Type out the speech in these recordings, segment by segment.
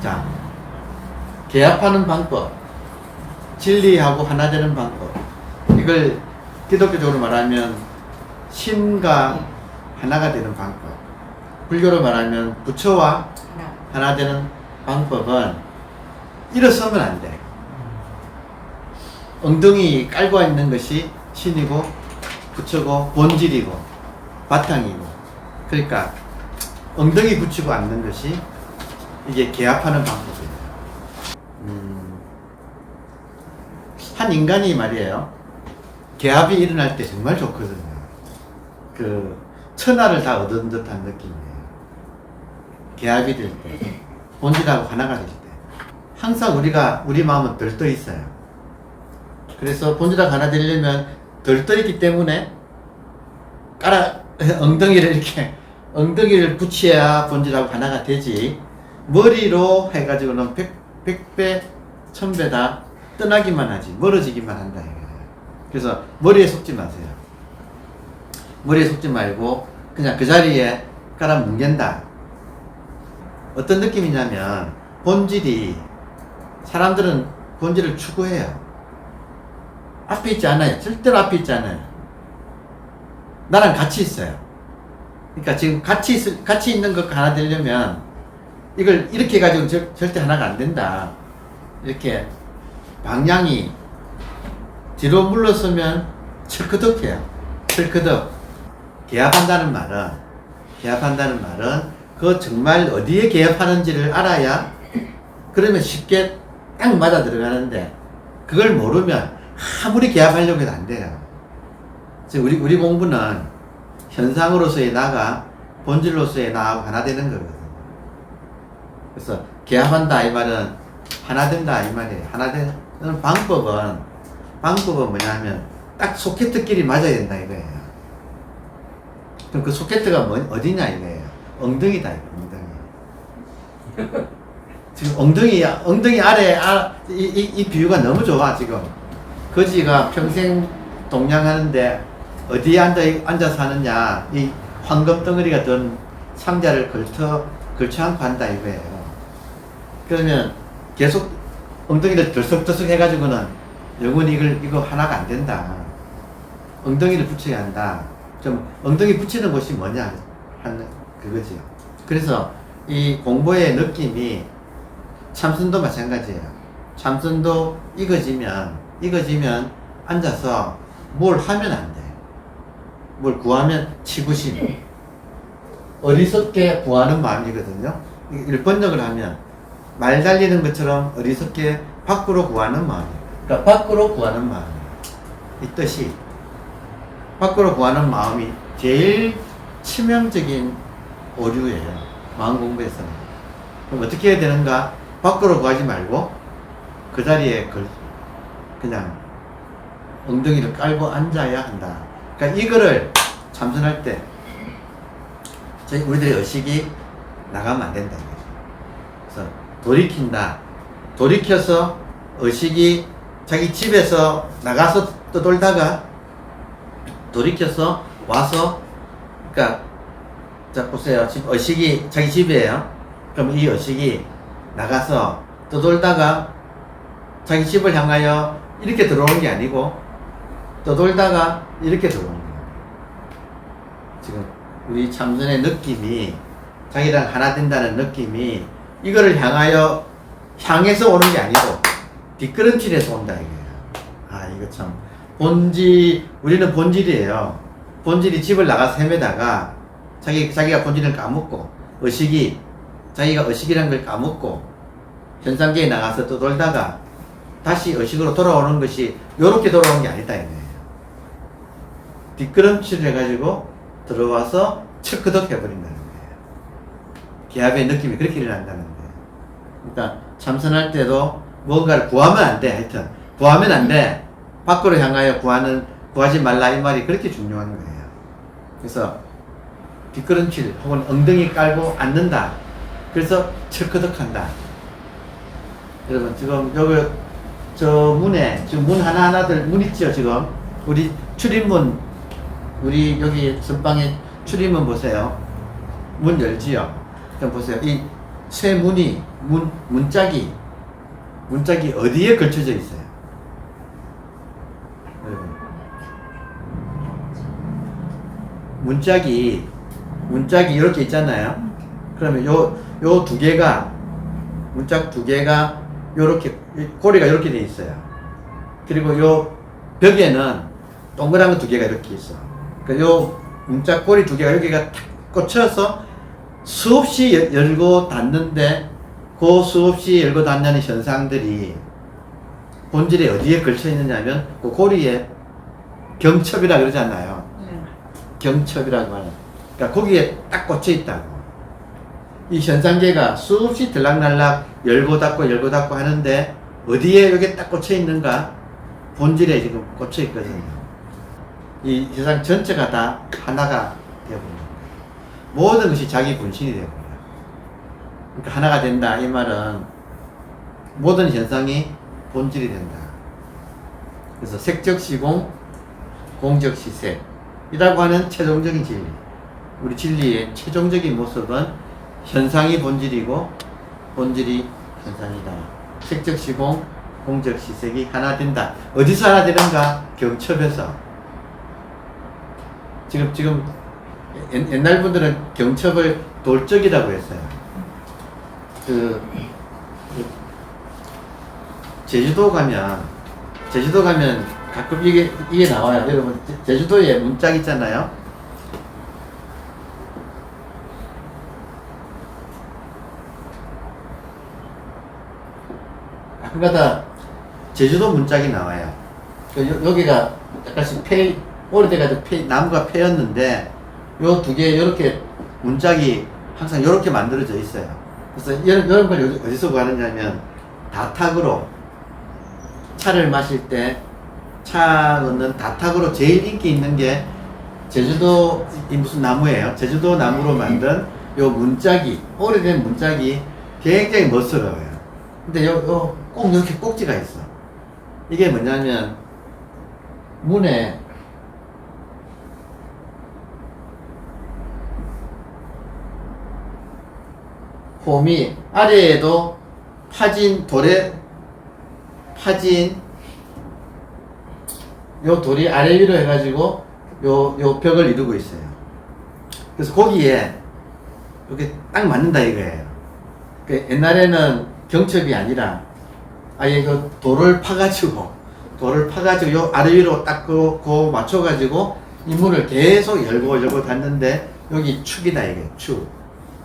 자, 개합하는 방법, 진리하고 하나 되는 방법. 이걸 기독교적으로 말하면 신과 하나가 되는 방법. 불교로 말하면 부처와 하나 되는 방법은 일어서면 안 돼. 엉덩이 깔고 있는 것이 신이고 부처고 본질이고 바탕이고, 그러니까 엉덩이 붙이고 앉는 것이 이게 개합하는 방법이에요. 한 인간이 말이에요, 개합이 일어날 때 정말 좋거든요. 그 천하를 다 얻은 듯한 느낌이에요. 개합이 될 때, 본질하고 하나가 될 때, 항상 우리 마음은 들떠 있어요. 그래서 본질하고 하나 되려면 들떠 있기 때문에 엉덩이를 붙여야 본질하고 하나가 되지, 머리로 해가지고는 100배, 1000배 다 떠나기만 하지, 멀어지기만 한다. 그래서 머리에 속지 마세요. 머리에 속지 말고 그냥 그 자리에 깔아 뭉갠다. 어떤 느낌이냐면, 사람들은 본질을 추구해요. 앞에 있지 않아요. 절대로 앞에 있지 않아요. 나랑 같이 있어요. 그러니까 지금 같이 있는 것 하나 되려면 이걸 이렇게 해가지고 절대 하나가 안 된다. 이렇게 방향이 뒤로 물러서면 철커덕해요. 철커덕. 개합한다는 말은 그 정말 어디에 개합하는지를 알아야, 그러면 쉽게 딱 맞아 들어가는데, 그걸 모르면 아무리 개합하려고 해도 안 돼요. 우리 공부는 현상으로서의 나가 본질로서의 나하고 하나 되는 거거든요. 그래서 개합한다 이 말은 하나 된다 이 말이에요. 하나 되는 방법은 뭐냐면 딱 소켓끼리 맞아야 된다 이거예요. 그럼 그 소켓가 어디냐 이거예요. 엉덩이다 이거, 엉덩이. 지금 엉덩이 아래 이 비유가 너무 좋아. 지금 거지가 평생 동냥하는데 어디에 앉아서 하느냐, 이 황금 덩어리가 든 상자를 걸쳐 안고 한다 이거예요. 그러면 계속 엉덩이를 들썩들썩 해가지고는 영원히 이거 하나가 안 된다. 엉덩이를 붙여야 한다. 좀 엉덩이 붙이는 곳이 뭐냐 하는 그거지요. 그래서 이 공부의 느낌이, 참선도 마찬가지예요. 참선도 익어지면 앉아서 뭘 하면 안 돼. 뭘 구하면 치구심, 어리석게 구하는 마음이거든요. 이걸 번역을 하면 말 달리는 것처럼 어리석게 밖으로 구하는 마음이에요. 그러니까 밖으로 구하는 마음이에요. 이 뜻이, 밖으로 구하는 마음이 제일 치명적인 오류예요. 마음 공부에서는. 그럼 어떻게 해야 되는가? 밖으로 구하지 말고 그 자리에 그냥 엉덩이를 깔고 앉아야 한다. 그러니까 이거를 참선할 때 우리들의 의식이 나가면 안 된다. 그래서 돌이킨다. 돌이켜서 의식이 자기 집에서 나가서 떠돌다가 돌이켜서 와서, 그러니까 자 보세요. 지금 의식이 자기 집이에요. 그럼 이 의식이 나가서 떠돌다가 자기 집을 향하여 이렇게 들어오는 게 아니고 떠돌다가 이렇게 들어오는 거예요. 지금 우리 참선의 느낌이, 자기랑 하나 된다는 느낌이 이거를 향해서 오는 게 아니고 뒷걸음질해서 온다 이거예요. 아, 이거 참 우리는 본질이에요. 본질이 집을 나가서 헤매다가 자기가 본질을 까먹고, 자기가 의식이라는 걸 까먹고 현상계에 나가서 또 돌다가 다시 의식으로 돌아오는 것이 요렇게 돌아오는 게 아니다 이거예요. 뒷걸음질을 해가지고 들어와서 척그덕 해버린다는 거예요. 기압의 느낌이 그렇게 일어난다는 거예요. 그러니까 참선할 때도 뭔가를 구하면 안 돼. 하여튼 구하면 안 돼. 밖으로 향하여 구하지 말라 이 말이 그렇게 중요한 거예요. 그래서 뒷걸음질 혹은 엉덩이 깔고 앉는다. 그래서 척그덕 한다. 여러분 지금 여기 저 문에 지금 문 하나하나들 문 있죠. 지금 우리 출입문, 우리 여기 선방에 출입문 보세요. 문 열지요. 그럼 보세요. 이 새 문짝이 어디에 걸쳐져 있어요? 여러분. 문짝이 이렇게 있잖아요. 그러면 요 두 개가, 문짝 두 개가 요렇게, 고리가 이렇게 돼 있어요. 그리고 요 벽에는 동그란 거 두 개가 이렇게 있어. 그러니까 요 문짝 고리 두 개가 여기가 탁 꽂혀서 수없이 열고 닫는데, 그 수없이 열고 닫는 현상들이 본질에 어디에 걸쳐 있느냐면 그 고리에 경첩이라 그러잖아요. 경첩이라고 하는. 그러니까 거기에 딱 꽂혀 있다고. 이 현상계가 수없이 들락날락 열고 닫고 하는데 어디에 여기 딱 꽂혀 있는가? 본질에 지금 꽂혀 있거든요. 이 세상 전체가 다 하나가 되어버립니다. 모든 것이 자기 분신이 되어버려요. 그러니까 하나가 된다 이 말은 모든 현상이 본질이 된다. 그래서 색적시공, 공적시색이라고 하는 최종적인 진리. 우리 진리의 최종적인 모습은 현상이 본질이고 본질이 현상이다. 색적시공, 공적시색이 하나 된다. 어디서 하나 되는가? 경첩에서. 지금 옛날 분들은 경첩을 돌적이라고 했어요. 제주도 가면 가끔 이게 나와요. 여러분, 제주도에 문짝 있잖아요. 가끔가다 제주도 문짝이 나와요. 여기가 약간씩 오래돼가지고 나무가 패였는데, 요 두 개, 요렇게 문짝이 항상 요렇게 만들어져 있어요. 그래서 이런 걸 어디서 구하느냐면, 다탁으로, 차를 마실 때, 차 넣는 다탁으로 제일 인기 있는 게, 제주도, 이 무슨 나무예요? 제주도 나무로 만든 요 문짝이, 오래된 문짝이 굉장히 멋스러워요. 근데 꼭 이렇게 꼭지가 있어. 이게 뭐냐면, 문에, 홈이 아래에도 요 돌이 아래 위로 해가지고 요 벽을 이루고 있어요. 그래서 거기에 이렇게 딱 맞는다 이거예요. 옛날에는 경첩이 아니라 아예 그 돌을 파가지고 요 아래 위로 딱 그 맞춰가지고 이 문을 계속 열고 닫는데, 여기 축이다 이게 축.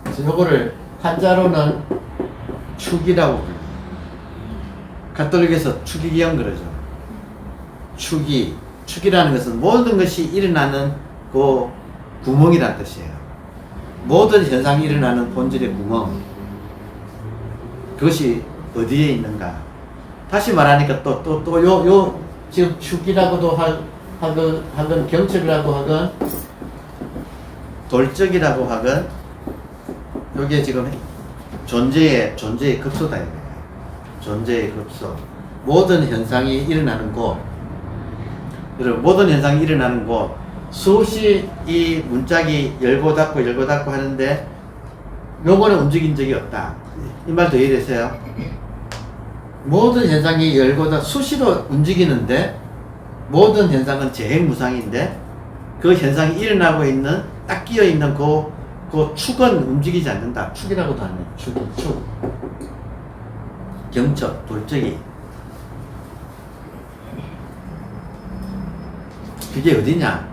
그래서 요거를 한자로는 축이라고 불러요. 가톨릭에서 축이경 그러죠. 축이라는 것은 모든 것이 일어나는 그 구멍이라는 뜻이에요. 모든 현상이 일어나는 본질의 구멍. 그것이 어디에 있는가? 다시 말하니까 지금 축이라고도 하건 경첩이라고 하건 돌적이라고 하건, 요게 지금 존재의 급소다 이거예요. 존재의 급소. 모든 현상이 일어나는 곳. 여러분, 모든 현상이 일어나는 곳. 수없이 이 문짝이 열고 닫고 하는데, 요거는 움직인 적이 없다. 이 말 더 이해되세요? 모든 현상이 열고 닫고 수시로 움직이는데, 모든 현상은 재행무상인데, 그 현상이 일어나고 있는, 딱 끼어 있는 그 축은 움직이지 않는다. 축이라고도 하네. 축. 경첩, 돌적이. 그게 어디냐?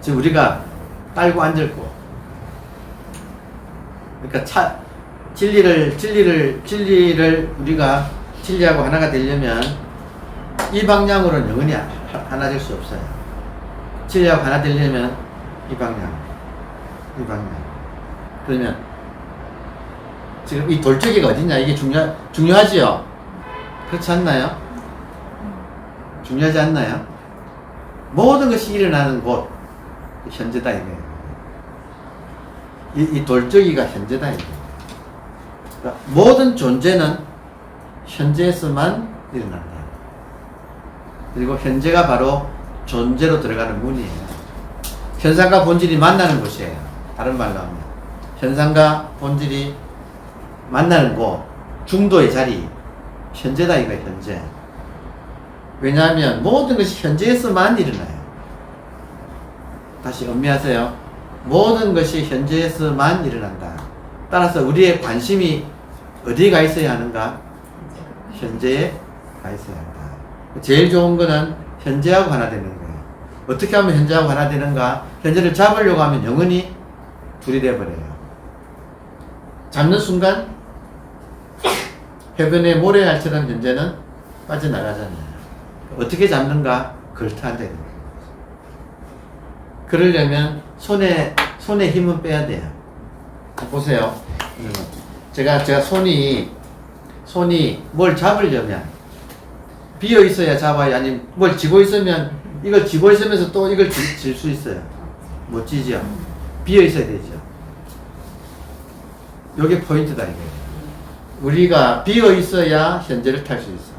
지금 우리가 깔고 앉을고. 그러니까 진리를 우리가 진리하고 하나가 되려면 이 방향으로는 영원히 하나 될 수 없어요. 진리하고 하나 되려면 이 방향. 그러면 지금 이 돌적이가 어딨냐? 이게 중요하지요? 그렇지 않나요? 중요하지 않나요? 모든 것이 일어나는 곳, 현재다 이거예요. 이 돌적이가 현재다 이거예요. 그러니까 모든 존재는 현재에서만 일어난다. 그리고 현재가 바로 존재로 들어가는 문이에요. 현상과 본질이 만나는 곳이에요. 다른 말로 하면 현상과 본질이 만나는 곳, 중도의 자리, 현재다 이거예요, 현재. 왜냐하면 모든 것이 현재에서만 일어나요. 다시 음미하세요. 모든 것이 현재에서만 일어난다. 따라서 우리의 관심이 어디에 가 있어야 하는가? 현재에 가 있어야 한다. 제일 좋은 거는 현재하고 하나 되는 거예요. 어떻게 하면 현재하고 하나 되는가? 현재를 잡으려고 하면 영원히 둘이 돼버려요. 잡는 순간 해변의 모래알처럼 현재는 빠져나가잖아요. 어떻게 잡는가? 걸터한다. 그러려면 손에 힘은 빼야 돼요. 보세요. 제가 손이 뭘 잡으려면 비어 있어야 잡아요. 아니면 뭘 쥐고 있으면 이걸 쥐고 있으면서 또 이걸 질 수 있어요. 못 쥐죠. 비어 있어야 되죠. 요게 포인트다 이거예요. 우리가 비어 있어야 현재를 탈 수 있어.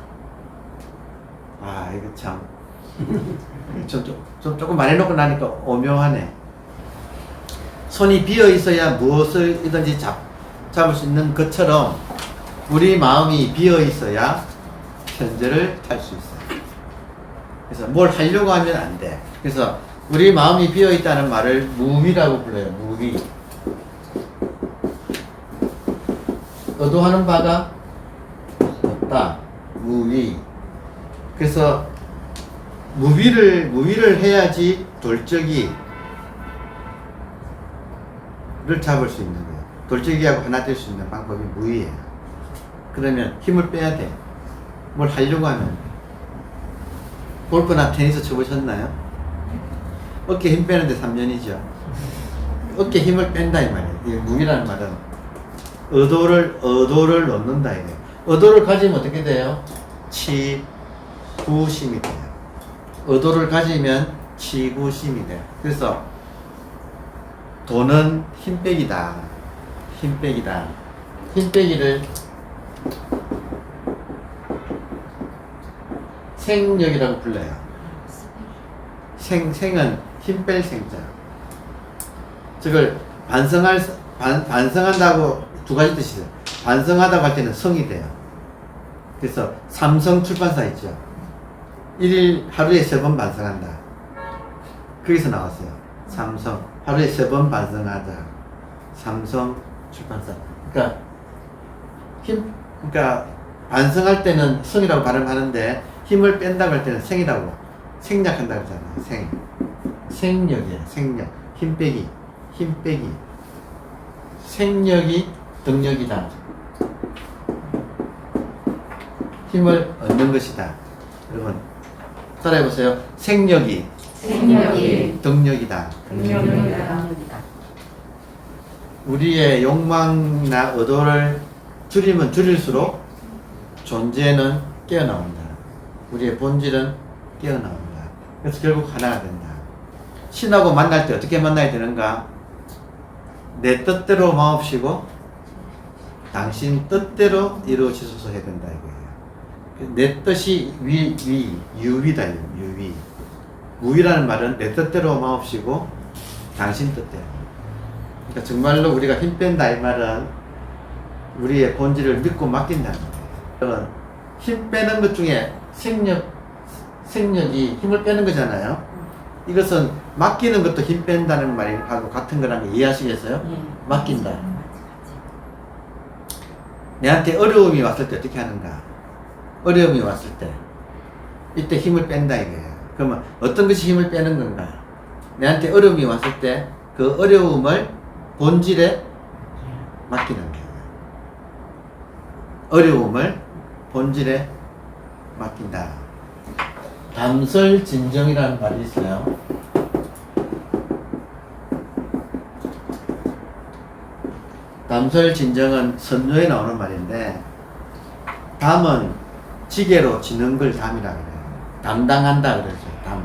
아, 이거 참. 조금 말해놓고 나니까 오묘하네. 손이 비어 있어야 무엇을이든지 잡을 수 있는 것처럼 우리 마음이 비어 있어야 현재를 탈 수 있어요. 그래서 뭘 하려고 하면 안 돼. 그래서 우리 마음이 비어 있다는 말을 무위라고 불러요. 무위. 의도하는 바가 없다. 무위. 그래서 무위를 해야지 돌적이를 잡을 수 있는 거예요. 돌적이하고 하나 될 수 있는 방법이 무위예요. 그러면 힘을 빼야 돼. 뭘 하려고 하면. 골프나 테니스 쳐보셨나요? 어깨 힘 빼는데 3년이죠. 어깨 힘을 뺀다 이 말이에요. 이 무위라는 말은 의도를 넣는다 이거예요. 의도를 가지면 어떻게 돼요? 치구심이 돼요. 의도를 가지면 치구심이 돼요. 그래서 돈은 힘빼기다. 힘빼기다. 힘빼기를 생력이라고 불러요. 생은 힘 뺄 생자. 저걸 반성한다고 두 가지 뜻이 있어요. 반성하다고 할 때는 성이 돼요. 그래서 삼성 출판사 있죠. 하루에 3번 반성한다. 거기서 나왔어요. 삼성. 하루에 3번 반성하자. 삼성 출판사. 그러니까 반성할 때는 성이라고 발음하는데 힘을 뺀다고 할 때는 생이라고. 생략한다고 하잖아요. 생력이에요. 생력. 힘 빼기. 생력이 덕력이다. 힘을 얻는 것이다. 여러분 따라해보세요. 생력이 덕력이다. 우리의 욕망이나 의도를 줄이면 줄일수록 존재는 깨어나온다. 우리의 본질은 깨어나온다. 그래서 결국 하나가 된다. 신하고 만날 때 어떻게 만나야 되는가? 내 뜻대로 마옵시고 당신 뜻대로 이루어지소서 해야 된다 이거예요. 내 뜻이 유위다. 유위. 무위라는 말은 내 뜻대로 마옵시고 당신 뜻대로. 그러니까 정말로 우리가 힘 뺀다 이 말은 우리의 본질을 믿고 맡긴다는 거예요. 힘 빼는 것 중에 생력이 힘을 빼는 거잖아요. 이것은 맡기는 것도 힘 뺀다는 말하고 같은 거라는 거 이해하시겠어요? 맡긴다. 내한테 어려움이 왔을 때 어떻게 하는가? 어려움이 왔을 때 이때 힘을 뺀다 이거예요. 그러면 어떤 것이 힘을 빼는 건가? 내한테 어려움이 왔을 때 그 어려움을 본질에 맡기는 거예요. 어려움을 본질에 맡긴다. 담설진정이라는 말이 있어요. 담설진정은 선조에 나오는 말인데 담은 지게로 지는 걸 담이라 그래요. 담당한다 그러죠. 담.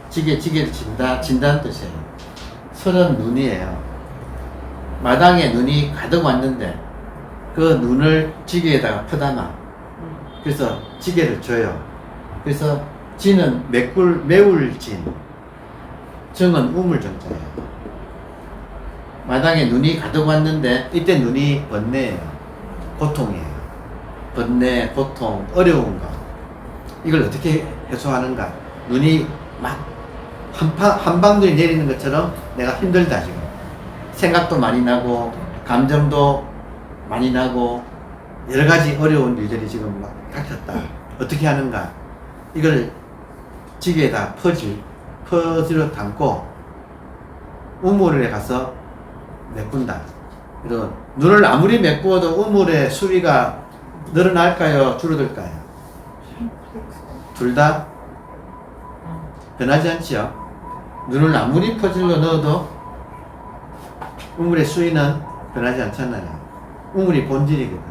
지게를 진다는 뜻이에요. 설은 눈이에요. 마당에 눈이 가득 왔는데 그 눈을 지게에다가 퍼담아. 그래서 지게를 줘요. 그래서 진은 매울 진. 정은 우물정자예요. 마당에 눈이 가득 왔는데 이때 눈이 번뇌예요. 고통이에요. 번뇌, 고통, 어려운 거. 이걸 어떻게 해소하는가? 눈이 막 한 방울이 내리는 것처럼 내가 힘들다 지금. 생각도 많이 나고 감정도 많이 나고 여러 가지 어려운 일들이 지금 막 닥쳤다. 어떻게 하는가? 이걸 지게에다 퍼즐어 담고 우물에 가서 메꾼다. 이런 눈을 아무리 메꾸어도 우물의 수위가 늘어날까요? 줄어들까요? 둘 다 변하지 않지요? 눈을 아무리 퍼즐로 넣어도 우물의 수위는 변하지 않잖아요. 우물이 본질이거든.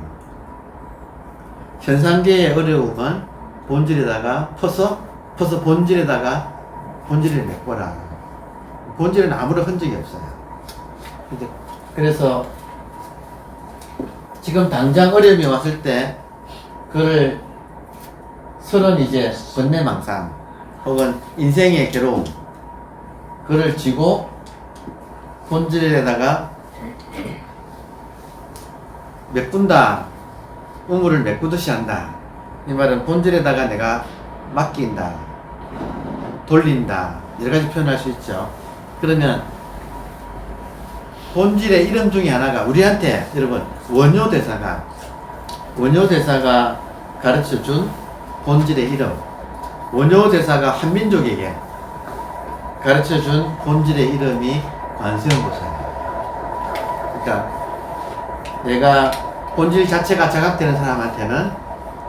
현상계의 어려움은 본질에다가 퍼서 본질에다가 본질을 메꿔라. 본질은 아무런 흔적이 없어요. 그래서 지금 당장 어려움이 왔을 때 그걸 서론 이제 번뇌망상 혹은 인생의 괴로움 그를 쥐고 본질에다가 메꾼다. 우물을 메꾸듯이 한다. 이 말은 본질에다가 내가 맡긴다. 돌린다. 여러 가지 표현할 수 있죠. 그러면 본질의 이름 중에 하나가 우리한테 여러분 원효대사가 가르쳐준 본질의 이름, 원효대사가 한민족에게 가르쳐준 본질의 이름이 관세음보살이에요. 그러니까 내가 본질 자체가 자각되는 사람한테는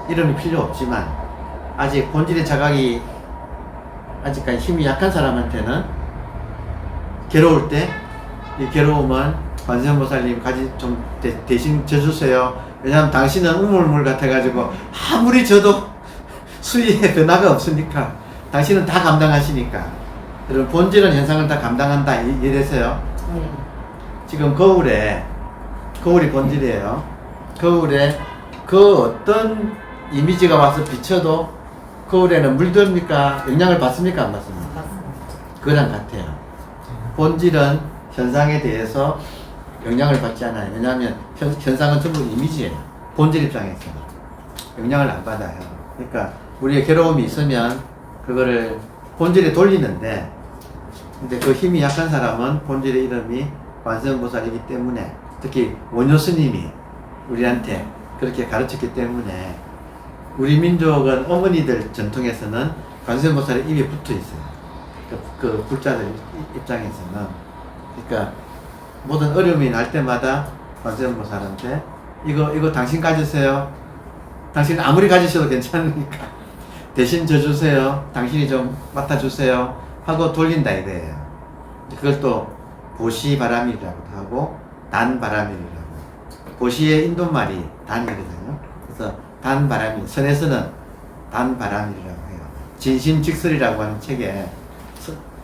이름이 필요 없지만 아직 본질의 자각이 아직까지 힘이 약한 사람한테는 괴로울 때 이 괴로움은 관세음보살님 좀 대신 져주세요. 왜냐하면 당신은 우물물 같아가지고 아무리 져도 수위에 변화가 없으니까 당신은 다 감당하시니까. 여러분 본질은 현상을 다 감당한다. 이해되세요? 지금 거울이 본질이에요. 거울에 그 어떤 이미지가 와서 비춰도 거울에는 물듭니까? 영향을 받습니까? 안 받습니까? 그랑 같아요. 본질은 현상에 대해서 영향을 받지 않아요. 왜냐하면 현상은 전부 이미지예요. 본질 입장에서 영향을 안 받아요. 그러니까 우리의 괴로움이 있으면 그거를 본질에 돌리는데, 근데 그 힘이 약한 사람은 본질의 이름이 관세음보살이기 때문에, 특히 원효 스님이 우리한테 그렇게 가르쳤기 때문에 우리 민족은 어머니들 전통에서는 관세음보살의 입에 붙어 있어요. 그 불자들 입장에서는. 그러니까 모든 어려움이 날 때마다 관세음보살한테 이거 당신 가지세요. 당신 아무리 가지셔도 괜찮으니까 대신 져주세요. 당신이 좀 맡아주세요. 하고 돌린다 이거예요. 그걸 또 보시바람이라고도 하고 단바람이라고. 보시의 인도말이 단이거든요. 그래서 단바람이, 선에서는 단바람이라고 해요. 진심직설이라고 하는 책에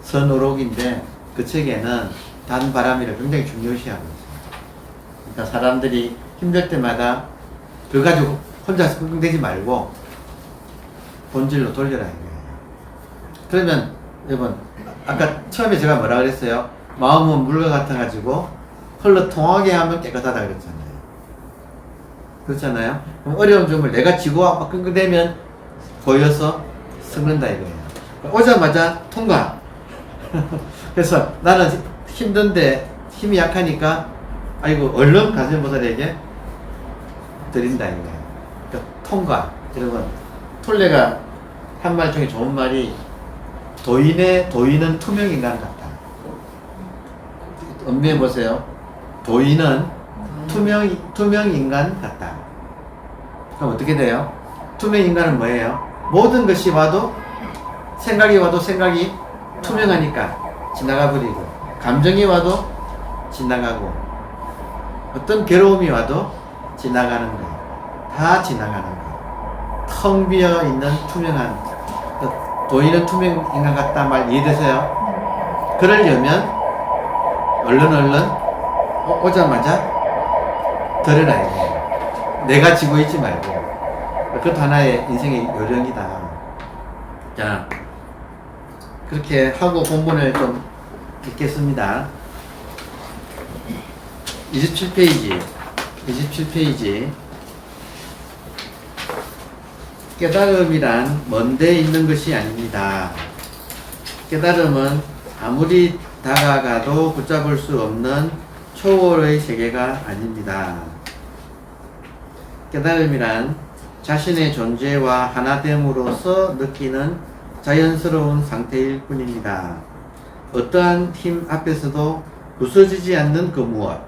선오록인데 그 책에는 단바람이를 굉장히 중요시하고 있어요. 그러니까 사람들이 힘들 때마다 그거 가지고 혼자서 끙끙대지 말고 본질로 돌려라 이거예요. 그러면 여러분 아까 처음에 제가 뭐라 그랬어요? 마음은 물과 같아가지고 흘러 통하게 하면 깨끗하다 그랬잖아요. 그렇잖아요. 그럼 어려운 점을 내가 지고 막 끙끙대면 보여서 썩는다 이거예요. 오자마자 통과. 그래서 나는 힘든데 힘이 약하니까 아이고 얼른 관세음보살에게 드린다 이거예요. 그러니까 통과. 여러분 톨레가 한 말 중에 좋은 말이 도인은 투명인간 같다. 음미해 보세요. 도인은 투명인간 같다. 그럼 어떻게 돼요? 투명인간은 뭐예요? 모든 것이 와도 생각이 와도 생각이 투명하니까 지나가 버리고, 감정이 와도 지나가고, 어떤 괴로움이 와도 지나가는 거, 다 지나가는 거. 텅 비어 있는 투명한, 도인은 투명인간 같다 말 이해되세요? 그러려면 얼른 오자마자 드러나야 돼요. 내가 지고 있지 말고. 그것도 하나의 인생의 요령이다. 자, 그렇게 하고 본문을 좀 읽겠습니다. 27페이지 깨달음이란 먼데 있는 것이 아닙니다. 깨달음은 아무리 다가가도 붙잡을 수 없는 초월의 세계가 아닙니다. 깨달음이란 자신의 존재와 하나됨으로써 느끼는 자연스러운 상태일 뿐입니다. 어떠한 힘 앞에서도 부서지지 않는 그 무엇,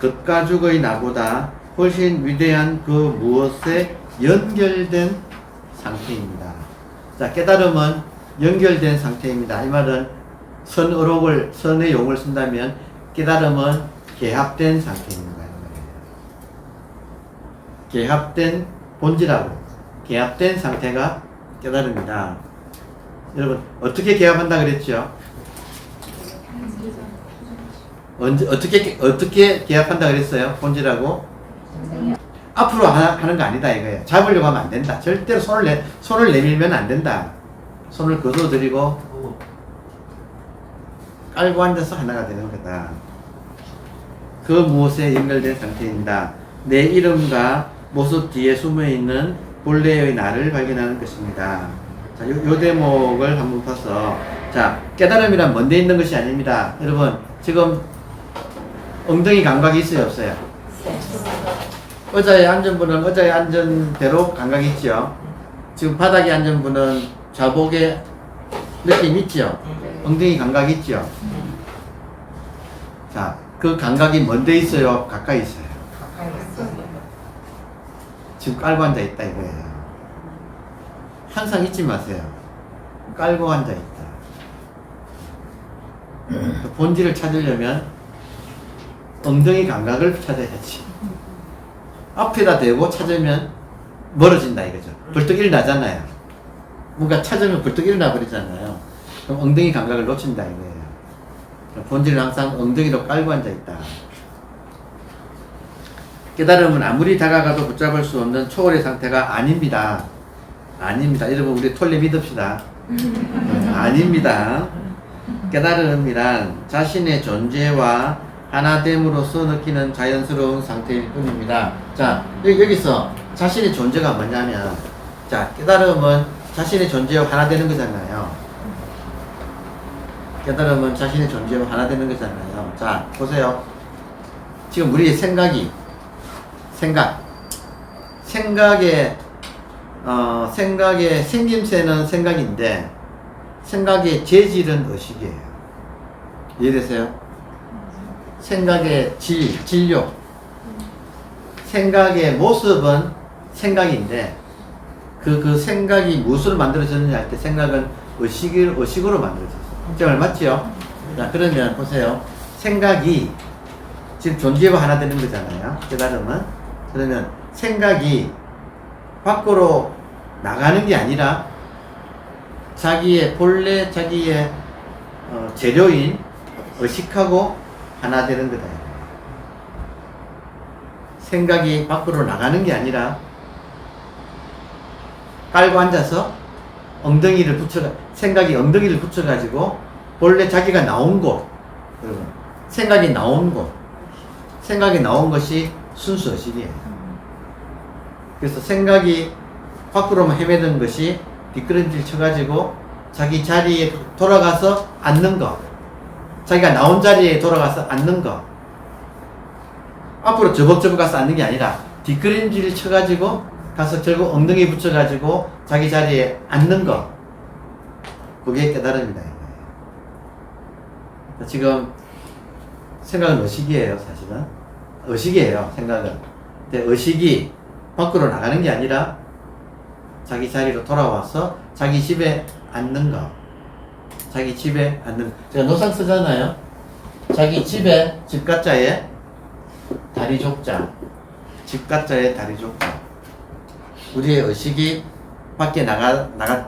겉과 죽의 나보다 훨씬 위대한 그 무엇에 연결된 상태입니다. 자, 깨달음은 연결된 상태입니다. 이 말은 선의 용어를 쓴다면 깨달음은 개합된 상태입니다. 개합된 본질하고 개합된 상태가 깨달음이다. 여러분, 어떻게 개합한다 그랬죠? 어떻게 개합한다 그랬어요? 본질하고? 앞으로 하는 거 아니다 이거예요. 잡으려고 하면 안 된다. 절대로 손을 내밀면 안 된다. 손을 거둬들이고 깔고 앉아서 하나가 되는 거다. 그 무엇에 연결된 상태입니다. 내 이름과 모습 뒤에 숨어있는 본래의 나를 발견하는 것입니다. 자, 요 대목을 한번 봐서, 자, 깨달음이란 먼데 있는 것이 아닙니다. 여러분, 지금 엉덩이 감각이 있어요, 없어요? 의자에 앉은 분은 의자에 앉은 대로 감각이 있죠. 지금 바닥에 앉은 분은 좌복에 느낌 있죠. 엉덩이 감각이 있죠. 자, 그 감각이 먼데 있어요, 가까이 있어요? 지금 깔고 앉아 있다 이거예요. 항상 잊지 마세요. 깔고 앉아 있다. 그 본질을 찾으려면 엉덩이 감각을 찾아야지. 앞에다 대고 찾으면 멀어진다 이거죠. 벌떡 일어나잖아요. 뭔가 찾으면 벌떡 일어나 버리잖아요. 그럼 엉덩이 감각을 놓친다 이거예요. 본질은 항상 엉덩이로 깔고 앉아 있다. 깨달음은 아무리 다가가도 붙잡을 수 없는 초월의 상태가 아닙니다. 아닙니다. 여러분, 우리 톨레 믿읍시다. 아닙니다. 깨달음이란 자신의 존재와 하나됨으로써 느끼는 자연스러운 상태일 뿐입니다. 자, 여기서 자신의 존재가 뭐냐면, 자, 깨달음은 자신의 존재와 하나 되는 거잖아요. 깨달음은 자신의 존재와 하나 되는 거잖아요. 자, 보세요. 지금 우리의 생각의 생김새는 생각인데, 생각의 재질은 의식이에요. 이해되세요? 생각의 진료. 생각의 모습은 생각인데, 그 생각이 무엇으로 만들어졌느냐 할 때 생각은 의식으로 만들어졌어요. 제 말 맞죠? 자, 그러면 보세요. 생각이 지금 존재와 하나 되는 거잖아요. 깨달음은. 그러면 생각이 밖으로 나가는 게 아니라 자기의 본래 자기의 재료인 의식하고 하나 되는 거다. 생각이 밖으로 나가는 게 아니라 깔고 앉아서 생각이 엉덩이를 붙여가지고 본래 자기가 나온 곳, 생각이 나온 것이 순수 의식이에요. 그래서 생각이 밖으로만 헤매던 것이 뒷걸음질 쳐가지고 자기 자리에 돌아가서 앉는 거, 자기가 나온 자리에 돌아가서 앉는 거, 앞으로 저벅저벅 가서 앉는 게 아니라 뒷걸음질 쳐가지고 가서 결국 엉덩이 붙여가지고 자기 자리에 앉는 거, 그게 깨달음이다. 지금 생각은 의식이에요. 사실은 의식이에요. 생각은. 근데 의식이 밖으로 나가는 게 아니라 자기 자리로 돌아와서 자기 집에 앉는 거, 자기 집에 앉는, 제가 노상 쓰잖아요. 자기 집에, 집가자에 다리족자, 집가자에 다리족자. 우리의 의식이 밖에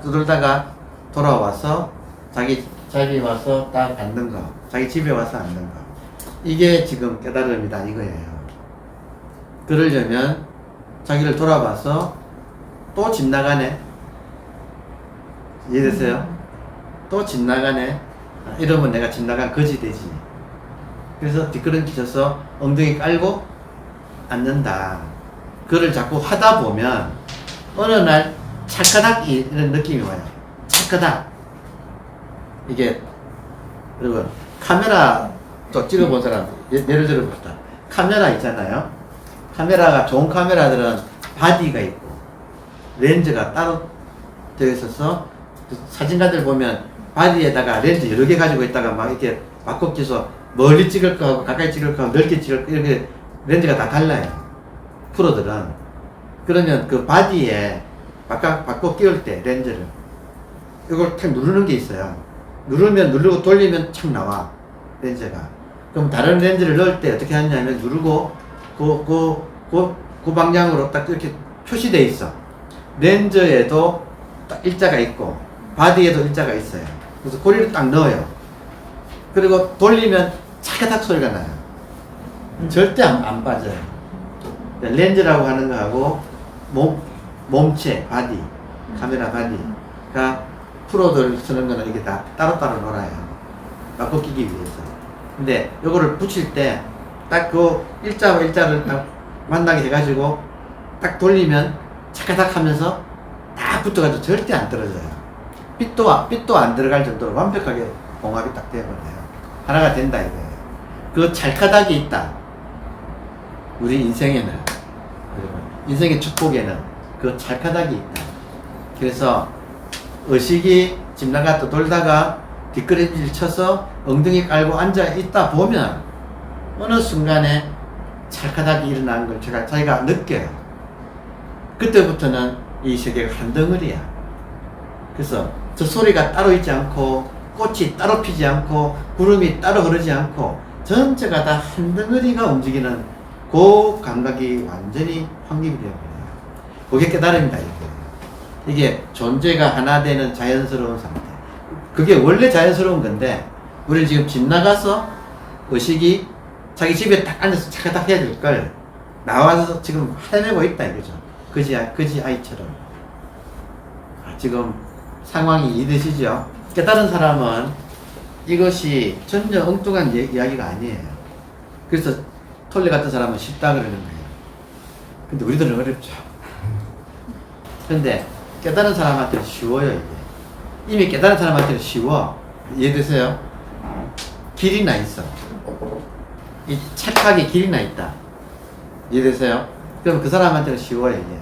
들어다가 돌아와서 자기 자리에 와서 딱 앉는 거, 자기 집에 와서 앉는 거. 이게 지금 깨달음이다 이거예요. 그러려면 자기를 돌아봐서 또 집 나가네. 이해되세요? 또 집 나가네. 이러면 내가 집 나간 거지 되지. 그래서 뒷걸음질 쳐서 엉덩이 깔고 앉는다. 그걸 자꾸 하다 보면 어느 날 찰까닥 이런 느낌이 와요. 찰까닥. 이게 여러분 카메라 또 찍어본 사람 예를 들어 봅시다. 카메라 있잖아요. 카메라가 좋은 카메라들은 바디가 있고 렌즈가 따로 되어 있어서 사진가들 보면 바디에다가 렌즈 여러 개 가지고 있다가 막 이렇게 바꿔서 멀리 찍을 거하고 가까이 찍을 거하고 넓게 찍을 거 이렇게 렌즈가 다 달라요. 프로들은. 그러면 그 바디에 바꿔 끼울 때 렌즈를 이걸 탁 누르는 게 있어요. 누르면 누르고 돌리면 착 나와 렌즈가. 그럼 다른 렌즈를 넣을 때 어떻게 하냐면 누르고 그 방향으로 딱 이렇게 표시되어 있어. 렌즈에도 딱 일자가 있고 바디에도 일자가 있어요. 그래서 고리를 딱 넣어요. 그리고 돌리면 차가닥 소리가 나요. 절대 안 빠져요. 렌즈라고 하는 거하고 몸체, 바디, 카메라 바디가 프로들 쓰는 거는 이게 다 따로따로 놀아요. 바꿔 끼기 위해서. 근데 요거를 붙일 때 딱 그 일자와 일자를 딱 만나게 해가지고 딱 돌리면 차가닥 하면서 딱 붙어가지고 절대 안 떨어져요. 빛도 안 들어갈 정도로 완벽하게 봉합이 딱 되어버려요. 하나가 된다 이거예요. 그 찰카닥이 있다. 우리 인생에는, 인생의 축복에는 그 찰카닥이 있다. 그래서 의식이 집 나가서 돌다가 뒷걸음질 쳐서 엉덩이 깔고 앉아 있다 보면 어느 순간에 찰카닥이 일어나는 걸 자기가 느껴요. 그때부터는 이 세계가 한 덩어리야. 그래서 저 소리가 따로 있지 않고 꽃이 따로 피지 않고 구름이 따로 흐르지 않고 전체가 다 한 덩어리가 움직이는 그 감각이 완전히 확립이 되어버려요. 그게 깨달음이다 이게 존재가 하나 되는 자연스러운 상태. 그게 원래 자연스러운 건데 우리는 지금 집 나가서 의식이 자기 집에 딱 앉아서 차가닥 해야 될 걸 나와서 지금 헤매고 있다 이거죠. 그지 아이처럼. 지금 상황이 이해되시죠? 깨달은 사람은 이것이 전혀 엉뚱한 이야기가 아니에요. 그래서 톨레 같은 사람은 쉽다 그러는 거예요. 근데 우리들은 어렵죠. 근데 깨달은 사람한테는 쉬워요 이게. 이미 깨달은 사람한테는 쉬워. 이해되세요? 길이 나 있어. 이 착하게 길이 나 있다. 이해되세요? 그럼 그 사람한테는 쉬워요 이게.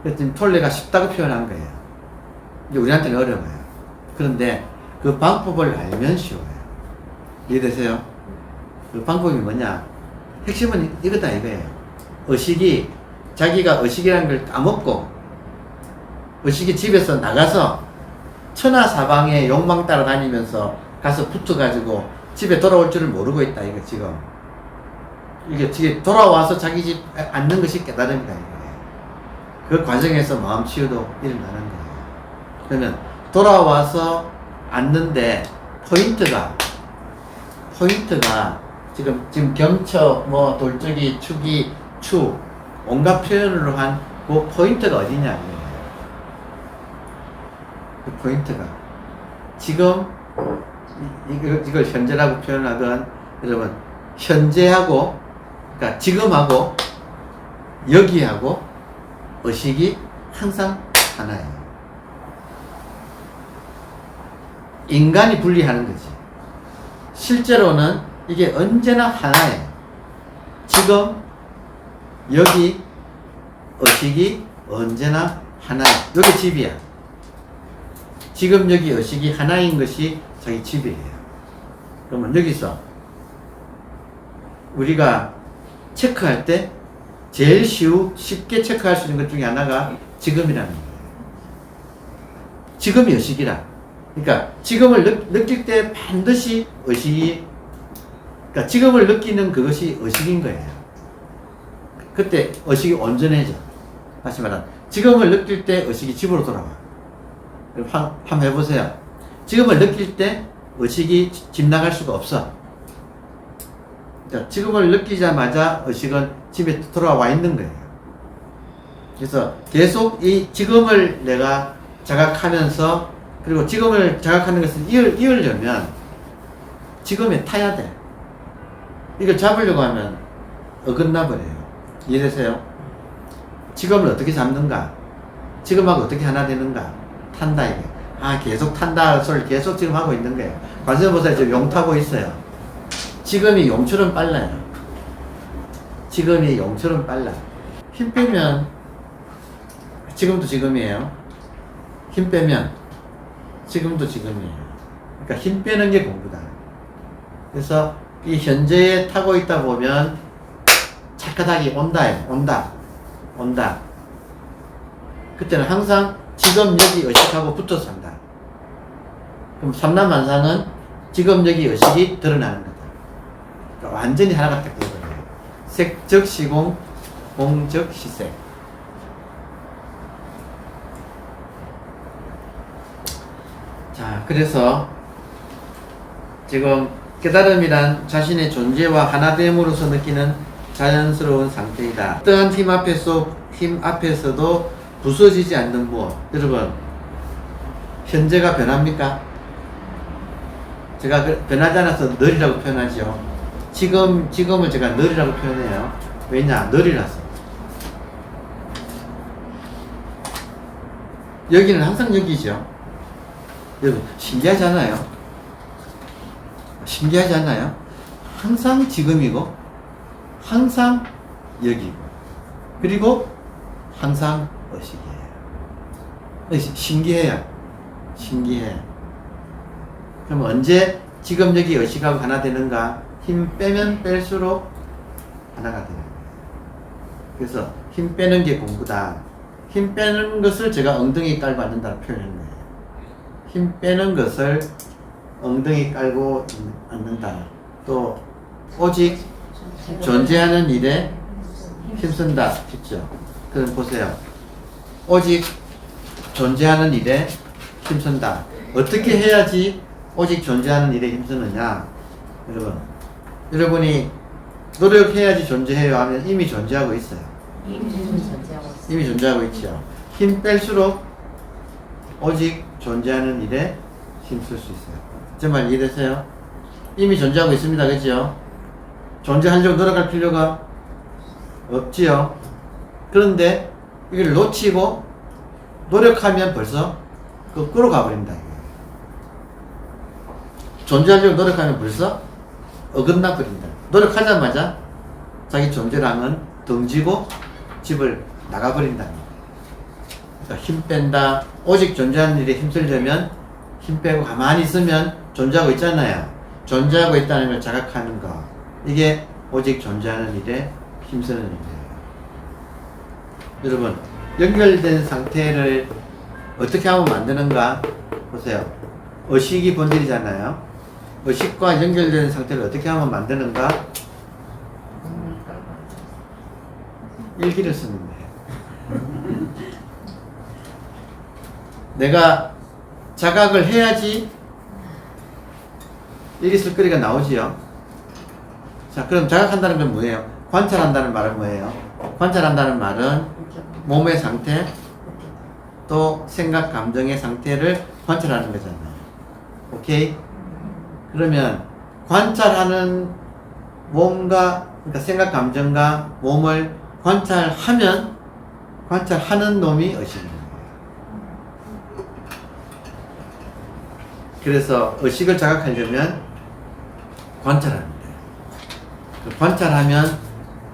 그래서 지금 톨레가 쉽다고 표현한 거예요. 이제 우리한테는 어려워요. 그런데 그 방법을 알면 쉬워요. 이해되세요? 그 방법이 뭐냐? 핵심은 이거다 이거예요. 의식이 자기가 의식이라는 걸 까먹고 의식이 집에서 나가서 천하사방에 욕망 따라다니면서 가서 붙어가지고 집에 돌아올 줄을 모르고 있다 이거 지금. 이게 집에 돌아와서 자기 집 앉는 것이 깨달음이다 이거예요. 그 과정에서 마음 치유도 일어나는 거예요. 그러면 돌아와서 앉는데 포인트가 지금 경처, 돌적이, 축이, 추 온갖 표현으로 한 그 포인트가 어디냐 이거예요. 그 포인트가 지금 이걸 현재라고 표현하건 여러분 현재하고 그러니까 지금하고 여기하고 의식이 항상 하나예요. 인간이 분리하는 거지. 실제로는 이게 언제나 하나예요. 지금 여기 의식이 언제나 하나예요. 여기 집이야. 지금 여기 의식이 하나인 것이 자기 집이에요. 그러면 여기서 우리가 체크할 때 제일 쉽게 체크할 수 있는 것 중에 하나가 지금이라는 거예요. 지금이 의식이라. 그러니까 지금을 느낄 때 반드시 의식이, 그러니까 지금을 느끼는 그것이 의식인 거예요. 그때 의식이 온전해져. 다시 말하면 지금을 느낄 때 의식이 집으로 돌아와. 한번 해보세요. 지금을 느낄 때 의식이 집 나갈 수가 없어. 그러니까 지금을 느끼자마자 의식은 집에 돌아와 있는 거예요. 그래서 계속 이 지금을 내가 자각하면서, 그리고 지금을 자각하는 것을 이으려면 지금에 타야 돼. 이걸 잡으려고 하면 어긋나 버려요. 이해되세요? 지금을 어떻게 잡는가? 지금하고 어떻게 하나 되는가? 탄다 이게. 아 계속 탄다 소리를 계속 지금 하고 있는 거예요. 관세음보살 지금 용 타고 있어요. 지금이 용처럼 빨라요. 지금이 용처럼 빨라. 힘 빼면 지금도 지금이에요. 힘 빼면 지금도 지금이에요. 그러니까 힘 빼는 게 공부다. 그래서 이 현재에 타고 있다 보면 착각이 온다. 그때는 항상 지금 여기 의식하고 붙어서 한다. 그럼 삼남만상은 지금 여기 의식이 드러나는 거다. 그러니까 완전히 하나가 딱 되거든요. 색즉 시공, 공즉 시색. 자, 그래서 지금 깨달음이란 자신의 존재와 하나됨으로서 느끼는 자연스러운 상태이다. 어떠한 힘 앞에서도 부서지지 않는 무엇. 여러분, 현재가 변합니까? 제가 변하지 않아서 늘이라고 표현하죠. 지금을 제가 늘이라고 표현해요. 왜냐? 늘이라서. 여기는 항상 여기죠. 여러분, 신기하지 않아요? 신기하지 않아요? 항상 지금이고, 항상 여기고, 그리고 항상 의식이에요. 신기해. 그럼 언제 지금 여기 의식하고 하나 되는가? 힘 빼면 뺄수록 하나가 되는 거예요. 그래서 힘 빼는 게 공부다. 힘 빼는 것을 제가 엉덩이 깔고 앉는다고 표현한 거예요. 힘 빼는 것을 엉덩이 깔고 앉는다. 또 오직 존재하는 일에 힘쓴다 했죠. 그럼 보세요. 오직 존재하는 일에 힘쓴다. 어떻게 해야지 오직 존재하는 일에 힘쓰느냐? 여러분이 노력해야지 존재해요 하면 이미 존재하고 있어요. 이미 존재하고 있죠. 힘 뺄수록 오직 존재하는 일에 힘쓸 수 있어요. 제 말 이해되세요? 이미 존재하고 있습니다. 그죠? 존재하려고 노력할 필요가 없지요. 그런데 이걸 놓치고 노력하면 벌써 거꾸로 가버린다. 존재하려고 노력하면 벌써 어긋나 버린다. 노력하자마자 자기 존재랑은 덩지고 집을 나가버린다. 그러니까 힘 뺀다. 오직 존재하는 일에 힘쓰려면 힘 빼고 가만히 있으면 존재하고 있잖아요. 존재하고 있다는 걸 자각하는 거. 이게 오직 존재하는 일에 힘쓰는 일이에요. 여러분, 연결된 상태를 어떻게 하면 만드는가? 보세요. 의식이 본질이잖아요. 의식과 연결된 상태를 어떻게 하면 만드는가? 일기를 쓰는데. 내가 자각을 해야지 일기 쓸 거리가 나오지요. 자, 그럼 자각한다는 건 뭐예요? 관찰한다는 말은 뭐예요? 관찰한다는 말은 몸의 상태, 또 생각, 감정의 상태를 관찰하는 거잖아요. 오케이? 그러면 관찰하는 몸과, 그러니까 생각, 감정과 몸을 관찰하면 관찰하는 놈이 의식입니다. 그래서 의식을 자각하려면 관찰하는 거예요. 관찰하면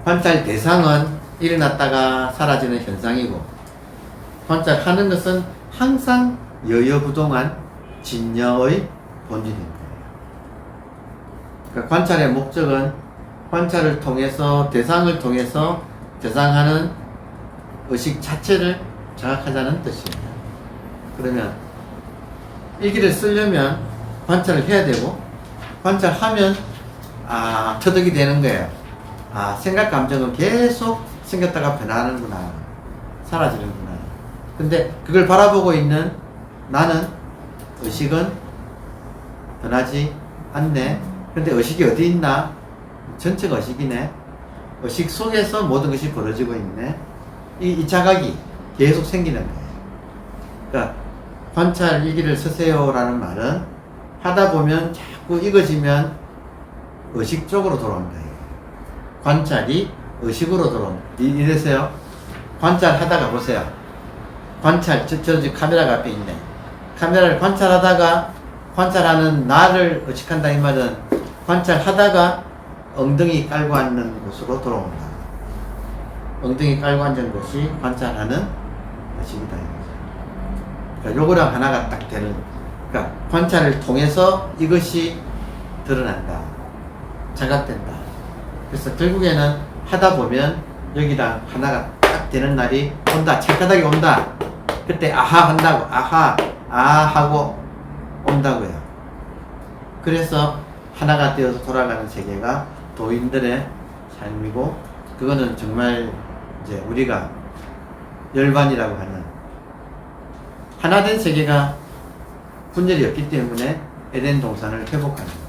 관찰 대상은 일어났다가 사라지는 현상이고, 관찰하는 것은 항상 여여부동한 진여의 본질인 거예요. 그러니까 관찰의 목적은 관찰을 통해서, 대상을 통해서 대상하는 의식 자체를 자각하자는 뜻이에요. 그러면 일기를 쓰려면 관찰을 해야 되고, 관찰하면 터득이 되는 거예요. 생각, 감정은 계속 생겼다가 변하는구나, 사라지는구나. 근데 그걸 바라보고 있는 나는, 의식은 변하지 않네. 근데 의식이 어디 있나? 전체가 의식이네. 의식 속에서 모든 것이 벌어지고 있네. 이 자각이 계속 생기는 거예요. 그러니까 관찰 일기를 쓰세요라는 말은 하다 보면 자꾸 익어지면 의식 쪽으로 돌아온다. 관찰이 의식으로 돌아온다. 이래서요, 관찰하다가 보세요. 관찰, 저 지금 카메라가 앞에 있네. 카메라를 관찰하는 나를 의식한다 이 말은 관찰하다가 엉덩이 깔고 앉는 곳으로 돌아온다. 엉덩이 깔고 앉은 곳이 관찰하는 의식이다. 그러니까 요거랑 하나가 딱 되는, 그러니까 관찰을 통해서 이것이 드러난다. 자각된다. 그래서 결국에는 하다 보면 여기랑 하나가 딱 되는 날이 온다. 찰까닥이 온다. 그때 아하 한다고. 아하, 아 하고 온다고요. 그래서 하나가 되어서 돌아가는 세계가 도인들의 삶이고, 그거는 정말 이제 우리가 열반이라고 하는 하나된 세계가 분열이 없기 때문에 에덴 동산을 회복하는